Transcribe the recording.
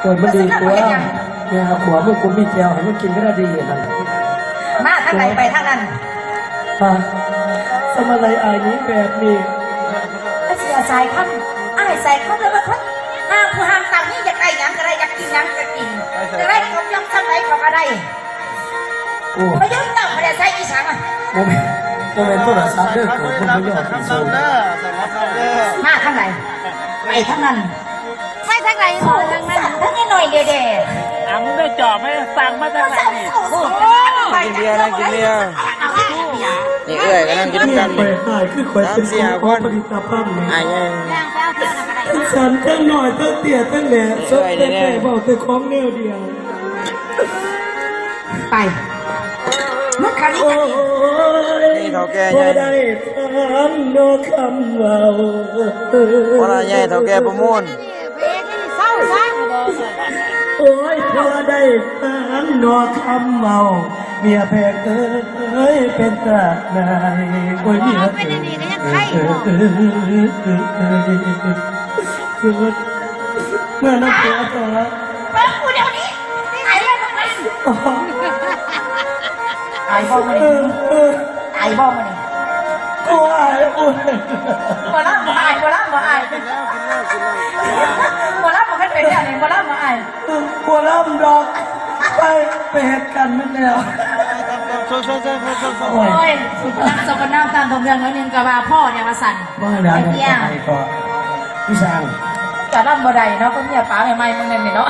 โดยมันดีตัวเนี่ยหัวมันกูมีแก้วให้มันกินก็ได้ดีนะมาทางไหนไปทางนั้นสมัยอายนี้แบบนี้เสียใจครับอ้ายใส่เขาเลยว่าท่านห้ามผู้ห้ามต่างนี่อยากได้ยังก็ได้อยากกินยังก็กินจะได้เขาย่อมทำไรเขาก็ได้ไม่ย่อมต่ำไม่ได้ใส่อีสังอ่ะโมเมนต์ตัวละซับเด้อผมไม่ยอมโซ่มาทางไหนไปทางนั้นไม่ทางไหนทางนั้นทางนี้หน่อยเด็ดมึงได้จอบไหมสั่งมาจากไหนกินเบียร์นะกินเบียร์นี่เอ้ยก็นั่งกินกันไปหายคือคอยเป็นของผลิตภัณฑ์นี่ฉันทั้งหน่อยทั้งเตี้ยทั้งแหล่สดแต่แต่บอกแต่ของแนวเดียวไปนักขันนี่เท่าแก่ใหญ่ได้ฟังโนคำว่าว่าใหญ่เท่าแก่ประมูลโอ้ยพอได้ฟังโนคำเมาเมียแพงเอ้ยเป็นตาหนายโอ้ยเมียเป็นอย่างนี้ก็ยังไข่สุดเมื่อน้ำเกลือต่อไปกูเดี๋ยวนี้ไอ้เรื่องอะไรไอ้บ้องมันไอ้บ้องมันโอ้ยโอ้ยบ่ล่ำบ่อายบ่ล่ำบ่อายบ่ล่ำบ่กันเป็นอย่างนี้บ่ล่ำบ่อายบัวล่ำดอกไปเหตุกันนั่นแล้วโอ้ยนักสกน้ำตามตรงเรื่องน้อยนึงกับว่าพ่อเนี่ยมาสั่นว่าแล้วเนี่ยก็พี่ช่างแต่ล่ำบ่ได้เนาะก็เมียป๋าใหม่ๆมึงนั่นนี่เนาะ